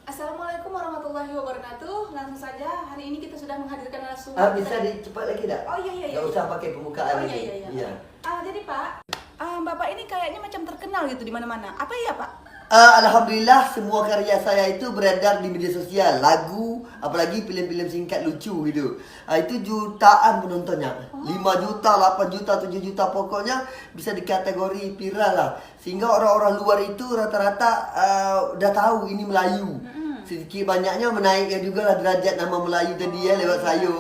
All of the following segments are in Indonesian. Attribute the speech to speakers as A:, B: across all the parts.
A: Assalamualaikum warahmatullahi wabarakatuh. Langsung saja, hari ini kita sudah menghadirkan narasumber.
B: Bisa dicepat lagi tak?
A: Oh iya.
B: Gak usah pakai pembukaan
A: Oh
B: lagi.
A: iya. Jadi Pak, Bapak ini kayaknya macam terkenal gitu di mana-mana. Apa iya Pak?
B: Alhamdulillah semua karya saya itu beredar di media sosial. Lagu, apalagi film-film singkat lucu gitu. Itu jutaan penontonnya. 5 juta, 8 juta, 7 juta. Pokoknya bisa dikategori viral lah. Sehingga orang-orang luar itu rata-rata udah tahu ini Melayu. Sedikit banyaknya menaikkan juga lah derajat nama Melayu tadi lewat saya.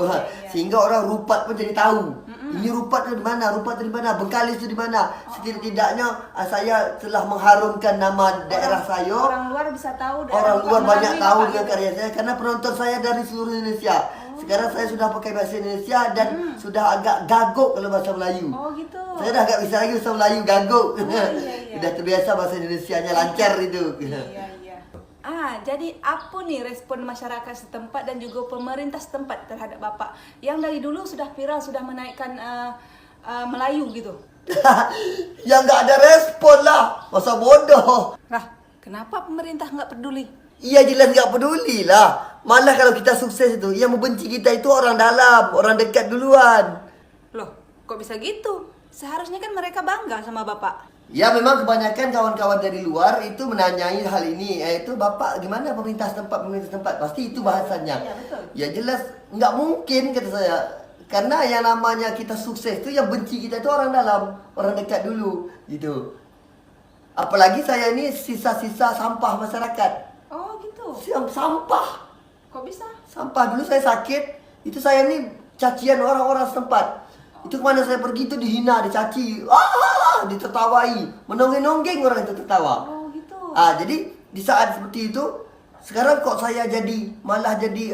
B: Sehingga orang Rupat pun jadi tahu. Ini Rupat tu di mana? Rupat tu di mana? Bengkalis tu di mana? Setidak-tidaknya saya telah mengharumkan nama daerah saya.
A: Orang luar bisa tahu.
B: Orang luar banyak tahu
A: dengan
B: dengan karya saya karena penonton saya dari seluruh Indonesia. Sekarang saya sudah pakai bahasa Indonesia dan sudah agak gaguk kalau bahasa Melayu.
A: Oh gitu.
B: Saya dah agak bisa lagi bahasa Melayu, gaguk.
A: Iya.
B: Sudah terbiasa bahasa Indonesianya lancar itu.
A: Iya. Jadi apa nih respon masyarakat setempat dan juga pemerintah setempat terhadap Bapak yang dari dulu sudah viral, sudah menaikkan Melayu gitu?
B: Ya nggak ada respon lah, masa bodoh.
A: Lah, kenapa pemerintah nggak peduli?
B: Iya jelas nggak peduli lah. Malah kalau kita sukses itu, yang membenci kita itu orang dalam, orang dekat duluan.
A: Loh, kok bisa gitu? Seharusnya kan mereka bangga sama Bapak.
B: Ya memang kebanyakan kawan-kawan dari luar itu menanyai hal ini, yaitu Bapak gimana pemerintah setempat, pasti itu bahasanya.
A: Iya, betul.
B: Ya jelas nggak mungkin kata saya. Karena yang namanya kita sukses itu yang benci kita itu orang dalam, orang dekat dulu gitu. Apalagi saya ini sisa-sisa sampah masyarakat.
A: Oh gitu.
B: Sampah.
A: Kok bisa?
B: Sampah dulu saya sakit, itu saya ini cacian orang-orang setempat. Itu kemana saya pergi itu dihina, dicaci, ditertawai, menonggeng-nonggeng orang itu tertawa.
A: Oh gitu.
B: Jadi di saat seperti itu, sekarang kok saya malah jadi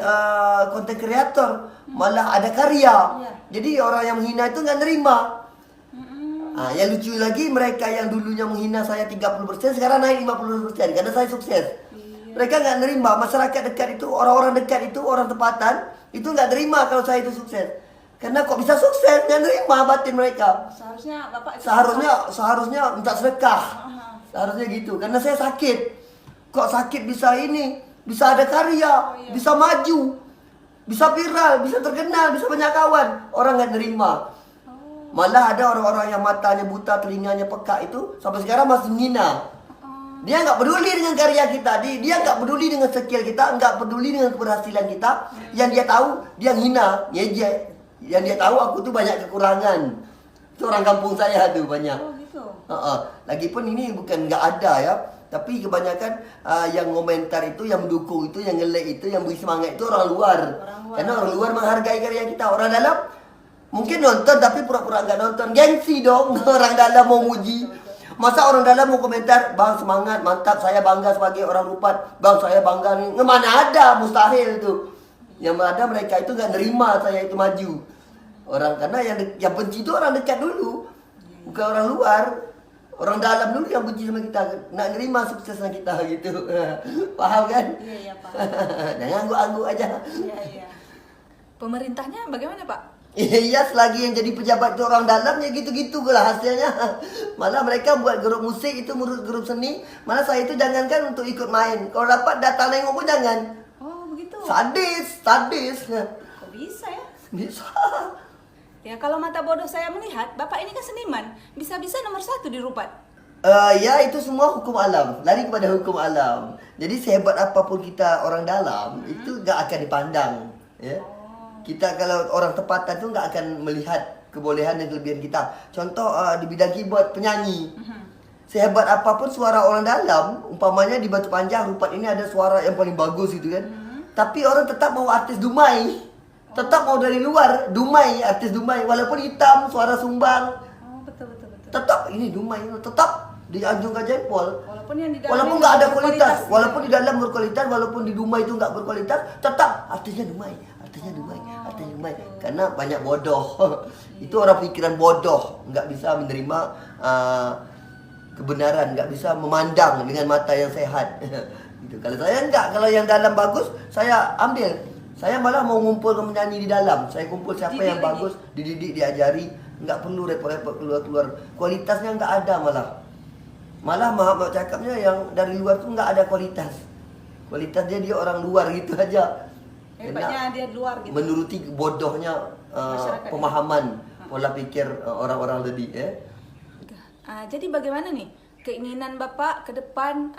B: content creator, malah ada karya.
A: Iya.
B: Jadi orang yang menghina itu nggak nerima. Yang lucu lagi mereka yang dulunya menghina saya 30%, sekarang naik 50% karena saya sukses.
A: Iya.
B: Mereka nggak nerima, masyarakat dekat itu, orang-orang dekat itu, orang tempatan itu nggak nerima kalau saya itu sukses. Karena kok bisa sukses, nggak nerima batin mereka.
A: Seharusnya Bapak itu
B: Seharusnya minta sedekah. Seharusnya gitu. Karena saya sakit. Kok sakit bisa ini, bisa ada karya,
A: iya.
B: bisa maju, bisa viral, bisa terkenal, bisa banyak kawan. Orang nggak nerima. Malah ada orang-orang yang matanya buta, telinganya pekak itu sampai sekarang masih menghina. Dia nggak peduli dengan karya kita, dia nggak peduli dengan skill kita, nggak peduli dengan keberhasilan kita. Yang dia tahu, dia hina, ngejek. Yang dia tahu aku tuh banyak kekurangan. Itu orang kampung saya tuh banyak.
A: Oh gitu.
B: Lagipun ini bukan nggak ada ya, tapi kebanyakan yang komentar itu, yang mendukung itu, yang nge-like itu, yang beri semangat itu orang luar. Karena orang luar menghargai karya kita. Orang dalam mungkin nonton tapi pura-pura nggak nonton. Gengsi dong orang dalam mau muji. Masa orang dalam mau komentar, bang semangat, mantap, saya bangga sebagai orang Rupat, bang saya bangga nih. Mana ada, mustahil itu. Yang ada mereka itu nggak nerima saya itu maju. Orang karena yang benci itu orang dekat dulu, bukan orang luar. Orang dalam dulu yang benci sama kita, nak nerima suksesnya kita gitu. Paham kan?
A: Iya Pak.
B: Jangan angguk-angguk aja.
A: Iya. Pemerintahnya bagaimana Pak?
B: Iya, selagi yang jadi pejabat itu orang dalam ya gitu-gitu lah hasilnya. Malah mereka buat grup musik itu, grup seni. Malah saya itu jangankan untuk ikut main. Kalau dapat datang nengok pun jangan.
A: Oh begitu.
B: Sadis.
A: Kok bisa ya?
B: Bisa.
A: Ya kalau mata bodoh saya melihat, Bapak ini kan seniman, bisa-bisa nomor 1 di Rupat.
B: Ya itu semua hukum alam, lari kepada hukum alam. Jadi sehebat apapun kita orang dalam, itu gak akan dipandang. Ya. Kita kalau orang tempatan itu gak akan melihat kebolehan dan kelebihan kita. Contoh di bidang keyboard, penyanyi. Sehebat apapun suara orang dalam, umpamanya di Batu Panjang, Rupat ini ada suara yang paling bagus gitu kan. Tapi orang tetap mau artis Dumai. Tetap mau dari luar, Dumai, artis Dumai. Walaupun hitam, suara sumbang.
A: Oh betul.
B: Tetap ini Dumai, tetap dianjungkan jempol.
A: Walaupun yang di dalam
B: Walaupun nggak ada kualitas, walaupun di dalam berkualitas, walaupun di Dumai itu nggak berkualitas, tetap artisnya Dumai. Karena banyak bodoh. Itu orang pikiran bodoh, nggak bisa menerima kebenaran, nggak bisa memandang dengan mata yang sehat. Gitu. Kalau saya enggak, kalau yang dalam bagus, saya ambil. Saya malah mau ngumpul ke penyanyi di dalam. Saya kumpul siapa yang bagus, dididik, diajari. Nggak perlu repot-repot keluar-keluar. Kualitasnya nggak ada malah. Malah maaf cakapnya yang dari luar tuh nggak ada kualitas. Kualitas dia orang luar gitu aja.
A: Hebatnya dia di luar gitu.
B: Menuruti bodohnya
A: Masyarakat,
B: pemahaman pola pikir orang-orang tadi ya.
A: Jadi bagaimana nih keinginan Bapak ke depan,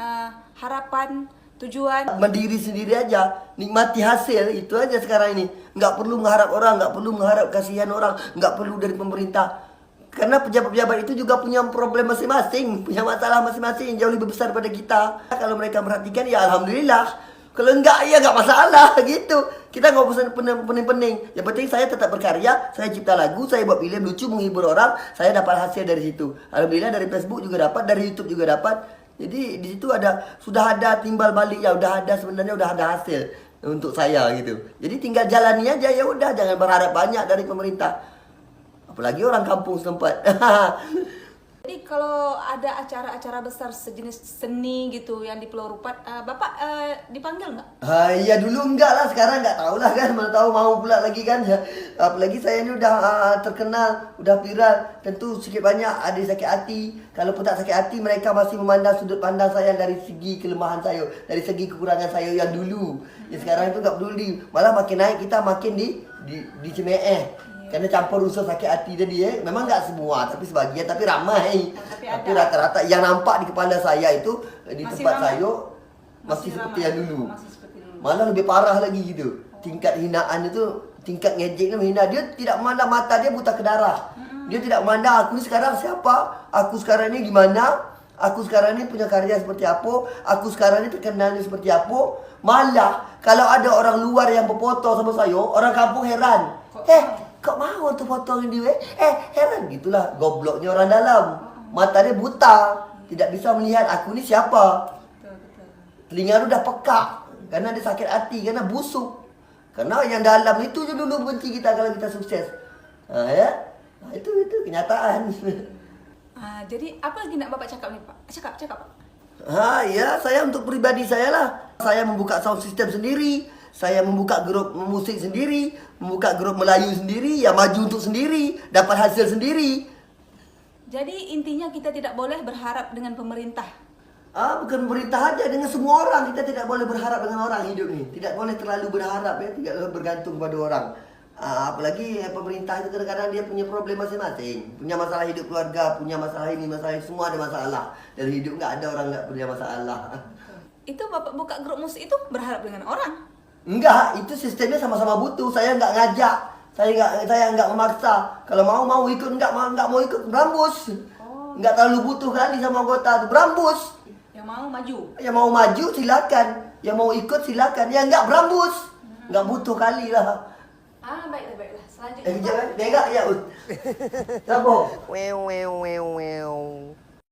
A: harapan, tujuan?
B: Mandiri sendiri aja, nikmati hasil itu aja sekarang ini. Nggak perlu mengharap orang, nggak perlu mengharap kasihan orang, nggak perlu dari pemerintah. Karena pejabat-pejabat itu juga punya problem masing-masing, punya masalah masing-masing yang jauh lebih besar pada kita. Kalau mereka perhatikan ya alhamdulillah. Kalau enggak ya enggak masalah gitu. Kita nggak usah pening-pening. Yang penting saya tetap berkarya, saya cipta lagu, saya buat film lucu menghibur orang, saya dapat hasil dari situ. Alhamdulillah dari Facebook juga dapat, dari YouTube juga dapat. Jadi di situ sudah ada timbal balik ya, sebenarnya udah ada hasil untuk saya gitu. Jadi tinggal jalani aja ya udah, jangan berharap banyak dari pemerintah. Apalagi orang kampung setempat.
A: Jadi kalau ada acara-acara besar sejenis seni gitu yang di Pulau Rupat, Bapak dipanggil nggak?
B: Iya dulu enggak lah, sekarang enggak tahu lah kan, mana tahu mau pula lagi kan. Apalagi saya ini udah terkenal, udah viral, tentu sedikit banyak ada sakit hati. Kalau pun tak sakit hati, mereka masih memandang sudut pandang saya dari segi kelemahan saya, dari segi kekurangan saya yang dulu. Ya sekarang itu enggak peduli, malah makin naik kita makin di cemeeh. Karena campur unsur sakit hati tadi memang nggak semua, tapi sebagian, tapi ramai. Tapi rata-rata yang nampak di kepala saya itu di
A: Masih
B: tempat
A: ramai?
B: saya masih seperti yang dulu.
A: Masih seperti dulu.
B: Malah lebih parah lagi gitu. Tingkat hinaan itu, tingkat ngejeknya menghina. Dia tidak memandang, mata dia buta ke darah. Dia tidak memandang aku ni sekarang siapa, aku sekarang ni gimana, aku sekarang ni punya karya seperti apa, aku sekarang ni terkenalnya seperti apa. Malah kalau ada orang luar yang berfoto sama saya, orang kampung heran. Kok mau tuh fotoin dia? Heran gitulah, gobloknya orang dalam. Mata dia buta, tidak bisa melihat aku ni siapa. Telinga dia udah pekak karena dia sakit hati, karena busuk. Karena yang dalam itu je dulu benci kita kalau kita sukses. Itu kenyataan.
A: Jadi apa lagi nak Bapak cakap nih Pak? Cakap Pak.
B: Ya, saya untuk pribadi saya lah. Saya membuka sound system sendiri. Saya membuka grup musik sendiri, membuka grup Melayu sendiri, ya maju untuk sendiri, dapat hasil sendiri.
A: Jadi intinya kita tidak boleh berharap dengan pemerintah.
B: Bukan pemerintah aja, dengan semua orang. Kita tidak boleh berharap dengan orang hidup ni. Tidak boleh terlalu berharap ya, tidak boleh bergantung pada orang. Apalagi pemerintah itu kadang-kadang dia punya problem masing-masing. Punya masalah hidup keluarga, punya masalah ini, masalah ini, semua ada masalah. Dari hidup nggak ada orang nggak punya masalah.
A: Itu Bapak buka grup musik itu berharap dengan orang?
B: Enggak, itu sistemnya sama-sama butuh. Saya nggak ngajak, saya nggak memaksa. Kalau mau ikut, nggak mau ikut, berambus. Nggak terlalu butuh kali sama anggota, berambus.
A: Yang mau maju?
B: Yang mau maju silakan, yang mau ikut silakan. Yang nggak berambus, nggak butuh kali lah.
A: Baiklah. Selanjutnya.
B: Jangan, ya. Sabo.
C: Wow.